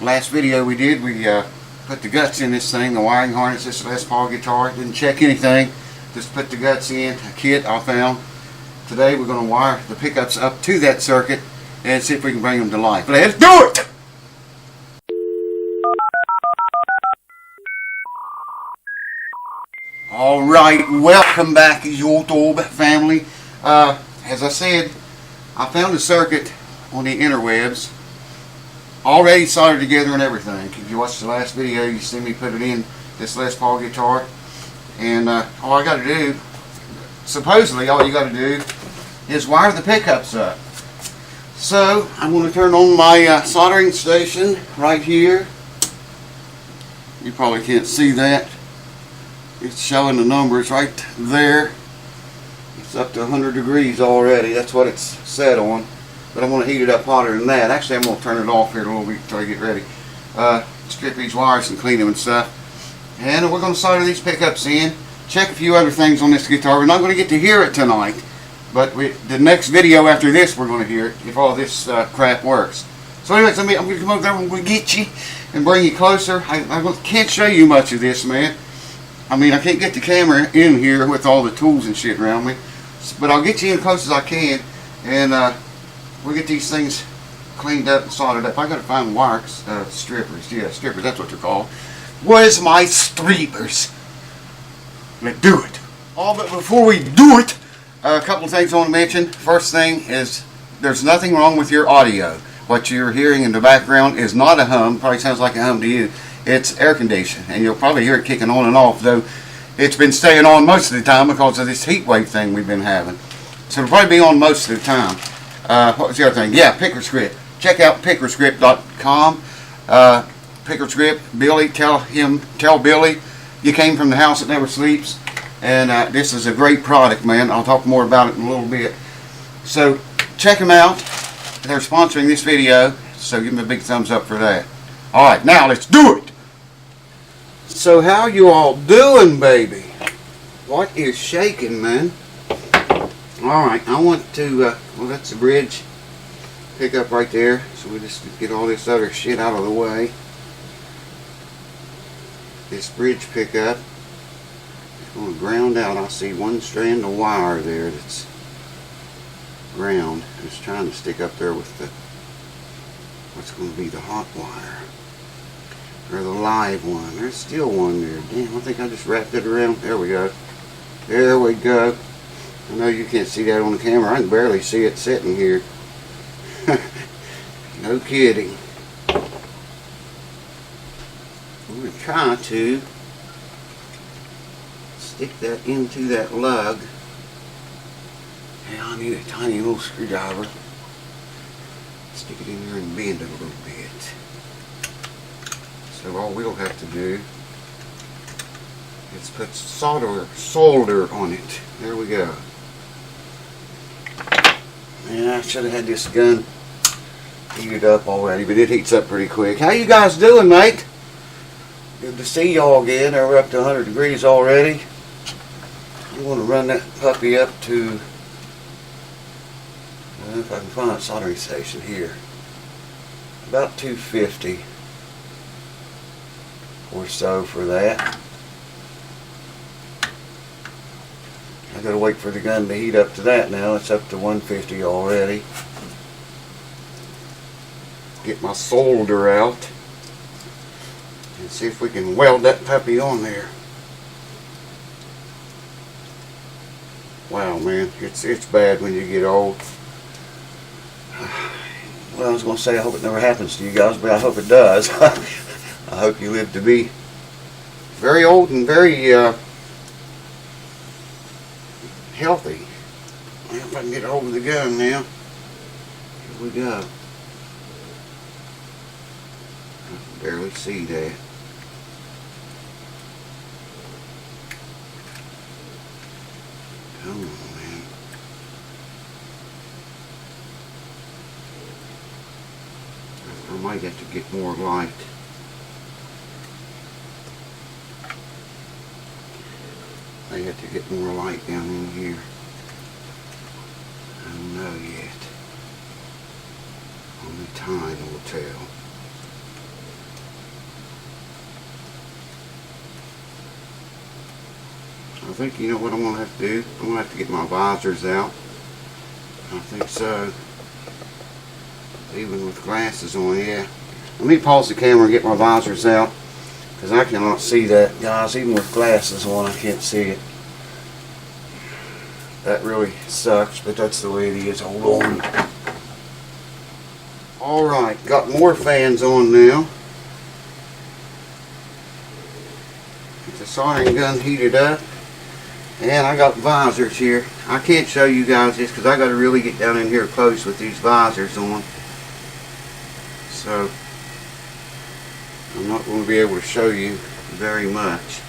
Last video we did, we put the guts in this thing, the wiring harness, this Les Paul guitar. Didn't check anything, just put the guts in, a kit I found. Today we're going to wire the pickups up to that circuit and see if we can bring them to life. Let's do it! Alright, welcome back YouTube family. As I said, I found a circuit on the interwebs, already soldered together and everything. If you watched the last video, you see me put it in this Les Paul guitar. And all I got to do, supposedly all you got to do, is wire the pickups up. So I'm going to turn on my soldering station right here. You probably can't see that. It's showing the numbers right there. It's up to 100 degrees already. That's what it's set on. But I'm going to heat it up hotter than that. Actually, I'm going to turn it off here a little bit until I get ready. Strip these wires and clean them and stuff. And we're going to solder these pickups in. Check a few other things on this guitar. We're not going to get to hear it tonight. But the next video after this, we're going to hear it if all this crap works. So anyways, I'm going to come over there. I'm going to get you and bring you closer. I can't show you much of this, man. I mean, I can't get the camera in here with all the tools and shit around me. But I'll get you in close as I can. And we'll get these things cleaned up and soldered up. I got to find wires, strippers. Yeah, strippers, that's what they're called. Where's my strippers? Let's do it. Oh, but before we do it, a couple of things I want to mention. First thing is, there's nothing wrong with your audio. What you're hearing in the background is not a hum. Probably sounds like a hum to you. It's air conditioning, and you'll probably hear it kicking on and off, though it's been staying on most of the time because of this heat wave thing we've been having. So it'll probably be on most of the time. What was the other thing? Yeah, Pickerscript. Check out Pickerscript.com. Pickerscript, Billy, tell Billy you came from the house that never sleeps. And this is a great product, man. I'll talk more about it in a little bit. So check them out. They're sponsoring this video, so give them a big thumbs up for that. Alright, now let's do it! So how you all doing, baby? What is shaking, man? Alright, I want to, well, that's the bridge pickup right there. So we just get all this other shit out of the way. This bridge pickup is going to ground out. I see one strand of wire there that's ground. It's trying to stick up there with the, what's going to be the hot wire. Or the live one. There's still one there. Damn, I think I just wrapped it around. There we go. There we go. I know you can't see that on the camera. I can barely see it sitting here. No kidding. I'm going to try to stick that into that lug. Yeah, I need a tiny little screwdriver. Stick it in there and bend it a little bit. So all we'll have to do is put solder on it. There we go. And I should have had this gun heated up already, but it heats up pretty quick. How you guys doing, mate? Good to see y'all again. We're up to 100 degrees already. I'm going to run that puppy up to, if I can find a soldering station here, about 250 or so for that. I gotta wait for the gun to heat up to that now. It's up to 150 already. Get my solder out and see if we can weld that puppy on there. Wow, man, it's bad when you get old. Well, I was going to say I hope it never happens to you guys, but I hope it does. I hope you live to be very old and very healthy. Well, if I can get hold of the gun now. Here we go. I can barely see that. Come on, man. I might have to get more light. I have to get more light down in here. I don't know yet. Only time will tell. I think you know what I'm going to have to do? I'm going to have to get my visors out. I think so. Even with glasses on, yeah. Let me pause the camera and get my visors out, because I cannot see that, guys. Even with glasses on, I can't see it. That really sucks, but that's the way it is. Hold on. Alright, got more fans on now. Get the soldering gun heated up. And I got visors here. I can't show you guys this because I got to really get down in here close with these visors on. So I'm not going to be able to show you very much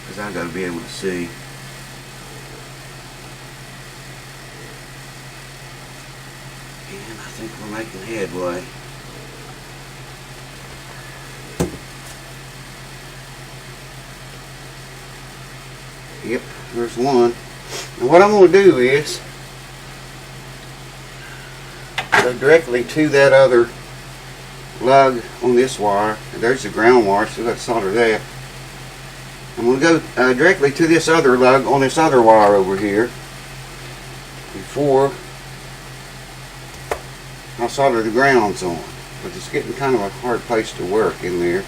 because I got to be able to see. And I think we're making headway. Yep, there's one. And what I'm going to do is go directly to that other lug on this wire. And there's the ground wire, so let's solder that. I'm going to go directly to this other lug on this other wire over here before I solder the grounds on. But it's getting kind of a hard place to work in there.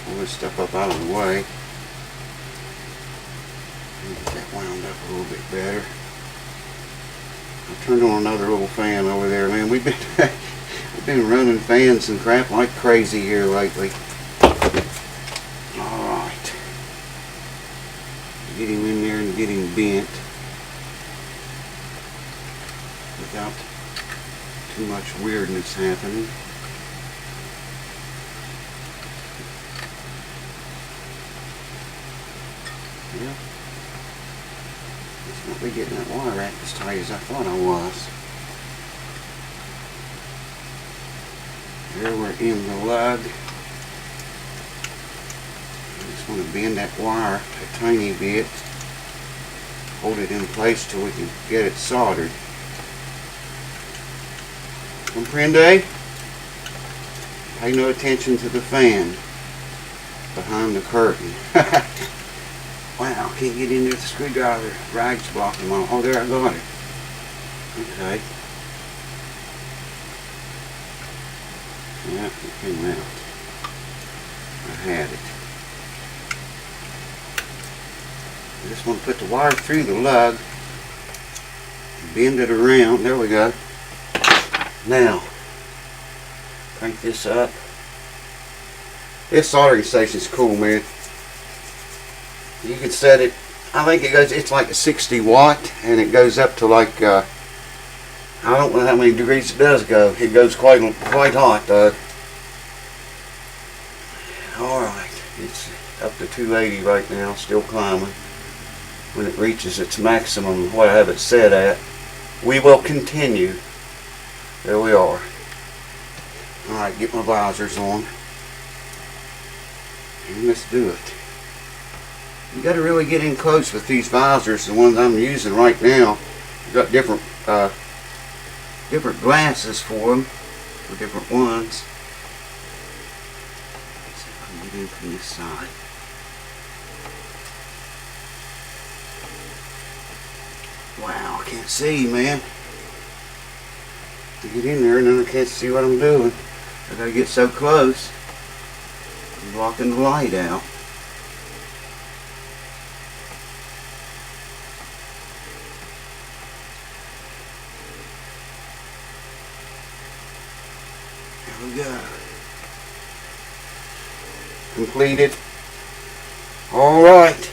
Pull this stuff up out of the way. Get that wound up a little bit better. I turned on another little fan over there, man. We've been running fans and crap like crazy here lately. Alright. Get him in there and get him bent without too much weirdness happening. Yeah. Not be getting that wire wrapped as tight as I thought I was. There we're in the lug. I just want to bend that wire a tiny bit. Hold it in place till we can get it soldered. Comprende? Pay no attention to the fan behind the curtain. Wow, can't get in there with the screwdriver. Rag's blocking my... Oh, there, I got it. Okay. Yeah, it came out. I had it. I just want to put the wire through the lug. Bend it around. There we go. Now, crank this up. This soldering station's cool, man. You can set it, I think it's like a 60 watt, and it goes up to like, I don't know how many degrees it does go. It goes quite hot, though. Alright, it's up to 280 right now, still climbing. When it reaches its maximum, what I have it set at, we will continue. There we are. Alright, get my visors on. And let's do it. You got to really get in close with these visors, the ones I'm using right now. I've got different glasses for them, for different ones. Let's see if I can get in from this side. Wow, I can't see, man. I get in there and then I can't see what I'm doing. I got to get so close. I'm blocking the light out. There we go. Completed. Alright.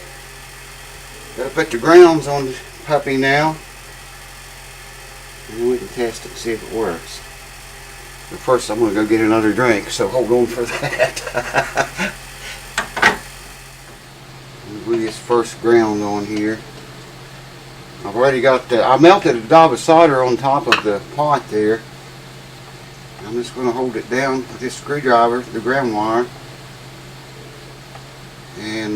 Gotta put the grounds on the puppy now. And then we can test it and see if it works. But first I'm gonna go get another drink, so hold on for that. Put this first ground on here. I've already got I melted a dab of solder on top of the pot there. I'm just going to hold it down with this screwdriver, the ground wire, and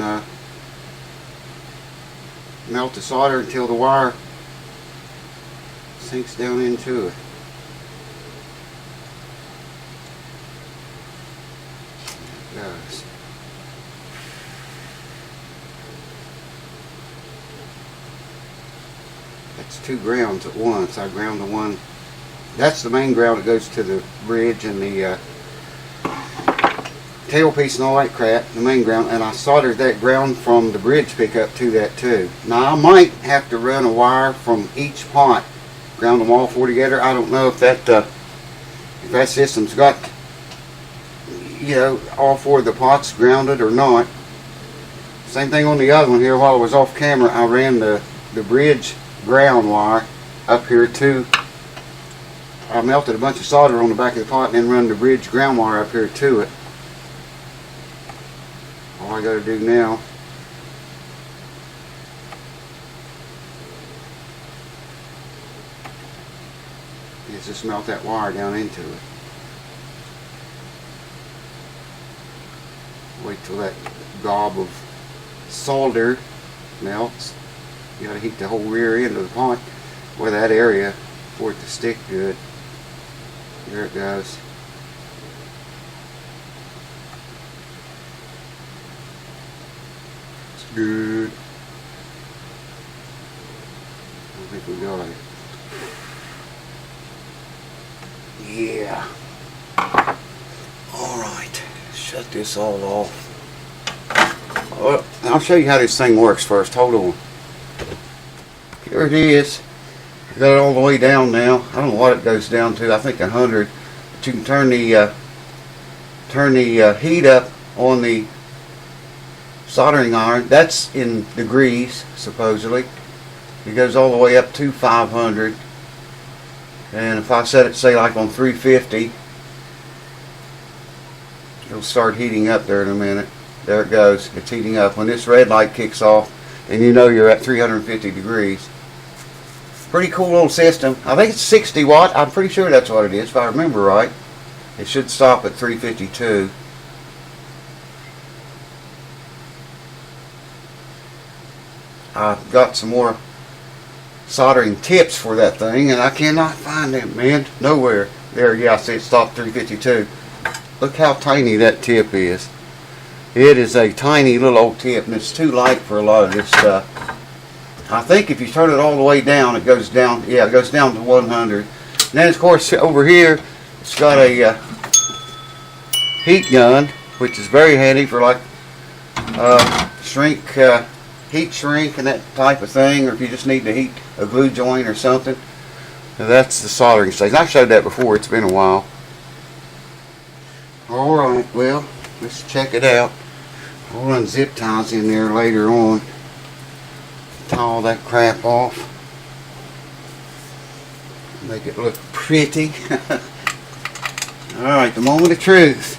melt the solder until the wire sinks down into it. There it goes. It's two grounds at once. I ground the one, that's the main ground that goes to the bridge and the tailpiece and all that crap, the main ground, and I soldered that ground from the bridge pickup to that too. Now I might have to run a wire from each pot, ground them all four together. I don't know if that system's got, you know, all four of the pots grounded or not. Same thing on the other one here. While I was off camera, I ran the bridge ground wire up here too. I melted a bunch of solder on the back of the pot and then run the bridge ground wire up here to it. All I got to do now is just melt that wire down into it. Wait till that gob of solder melts. You got to heat the whole rear end of the pot or that area for it to stick good. There it goes. It's good. I think we got it. Yeah. Alright. Shut this all off. Well, I'll show you how this thing works first. Hold on. Here it is. I got it all the way down now. I don't know what it goes down to. I think 100. But you can turn the heat up on the soldering iron. That's in degrees, supposedly. It goes all the way up to 500. And if I set it, say, like on 350, it'll start heating up there in a minute. There it goes. It's heating up. When this red light kicks off, and you know you're at 350 degrees. Pretty cool little system. I think it's 60 watt. I'm pretty sure that's what it is, if I remember right. It should stop at 352. I've got some more soldering tips for that thing, and I cannot find them, man. Nowhere. There, yeah, I see it stopped 352. Look how tiny that tip is. It is a tiny little old tip, and it's too light for a lot of this stuff. I think if you turn it all the way down, it goes down. Yeah, it goes down to 100. And then, of course, over here, it's got a heat gun, which is very handy for like heat shrink and that type of thing, or if you just need to heat a glue joint or something. Now that's the soldering station. I've showed that before. It's been a while. All right, well, let's check it out. I'll run zip ties in there later on. Tie all that crap off. Make it look pretty. Alright, the moment of truth.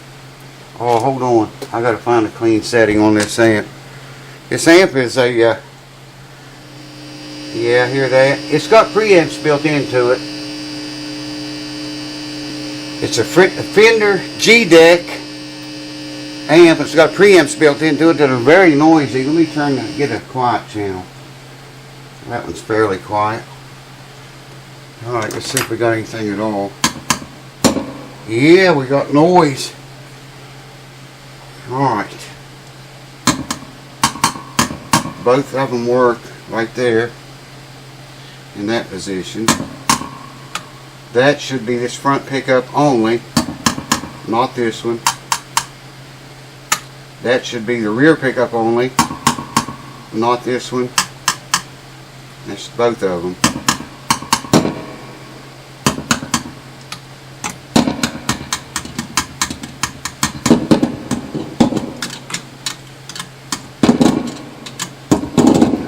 Oh, hold on. I gotta find a clean setting on this amp. This amp is a, yeah, hear that? It's got preamps built into it. It's a Fender G-Deck amp. It's got preamps built into it that are very noisy. Let me get a quiet channel. That one's fairly quiet. Alright, let's see if we got anything at all. Yeah, we got noise. Alright. Both of them work right there in that position. That should be this front pickup only, not this one. That should be the rear pickup only, not this one. That's both of them.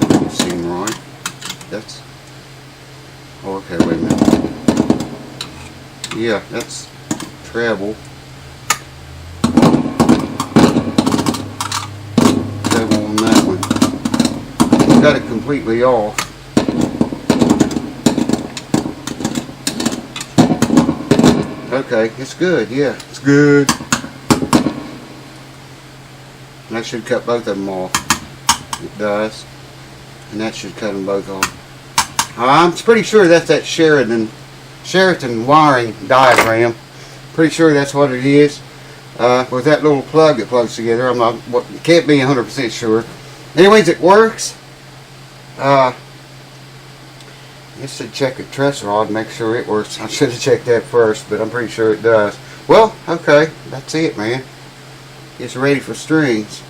Doesn't seem right. That's, oh, okay, wait a minute. Yeah, that's treble. Treble on that one. Got it completely off. Okay, it's good, yeah, it's good. And that should cut both of them off. It does. And that should cut them both off. I'm pretty sure that's that Sheraton wiring diagram. Pretty sure that's what it is. With that little plug that plugs together. I'm not, can't be 100% sure. Anyways, it works. It should check a truss rod, make sure it works. I should have checked that first, but I'm pretty sure it does. Well, okay, that's it, man. It's ready for strings.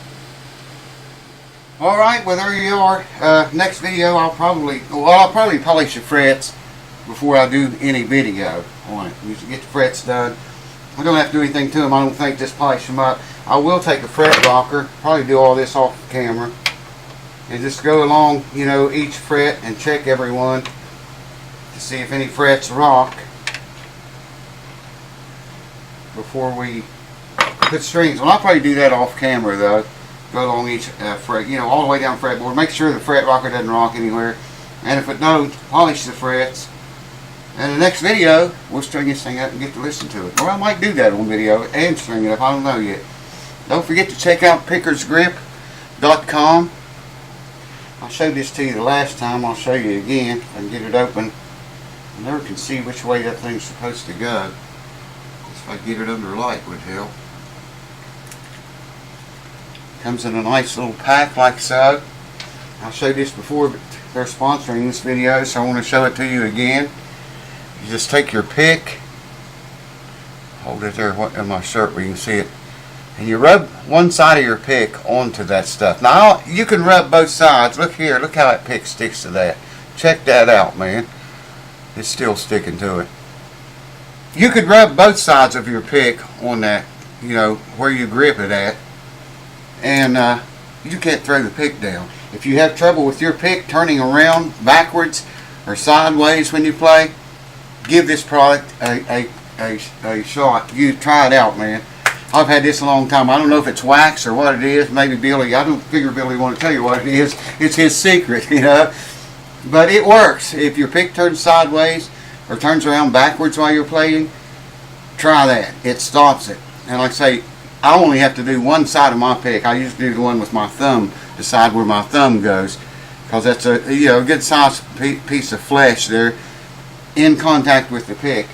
Alright, well there you are. Next video I'll probably polish the frets before I do any video on it. You get the frets done. I don't have to do anything to them, I don't think, just polish them up. I will take a fret rocker, probably do all this off the camera, and just go along, you know, each fret and check every one to see if any frets rock before we put strings. Well, I'll probably do that off camera though. Go along each fret, you know, all the way down the fretboard. Make sure the fret rocker doesn't rock anywhere. And if it don't, polish the frets. And the next video, we'll string this thing up and get to listen to it. Or I might do that on video and string it up. I don't know yet. Don't forget to check out pickersgrip.com. I showed this to you the last time. I'll show you again. If I can get it open. I never can see which way that thing's supposed to go. If I get it under light would help. Comes in a nice little pack like so. I showed this before, but they're sponsoring this video, so I want to show it to you again. You just take your pick, hold it there in my shirt where you can see it, and you rub one side of your pick onto that stuff. Now you can rub both sides. Look here, look how that pick sticks to that. Check that out, man. It's still sticking to it. You could rub both sides of your pick on that, you know, where you grip it at, and you can't throw the pick down. If you have trouble with your pick turning around backwards or sideways when you play, give this product a shot. You try it out, man. I've had this a long time. I don't know if it's wax or what it is. Maybe Billy, I don't figure Billy want to tell you what it is. It's his secret, you know. But it works. If your pick turns sideways or turns around backwards while you're playing, try that. It stops it. And like I say, I only have to do one side of my pick. I usually do the one with my thumb, the side where my thumb goes, because that's a, you know, a good sized piece of flesh there in contact with the pick.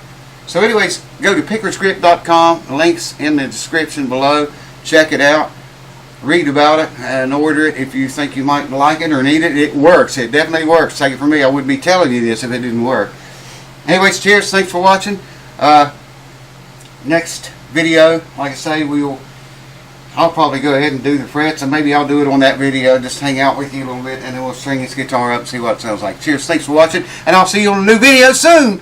So anyways, go to pickersgrip.com. Links in the description below. Check it out. Read about it and order it if you think you might like it or need it. It works. It definitely works. Take it from me. I wouldn't be telling you this if it didn't work. Anyways, cheers. Thanks for watching. Next video, like I say, I'll probably go ahead and do the frets, and maybe I'll do it on that video, just hang out with you a little bit, and then we'll string this guitar up and see what it sounds like. Cheers, thanks for watching, and I'll see you on a new video soon.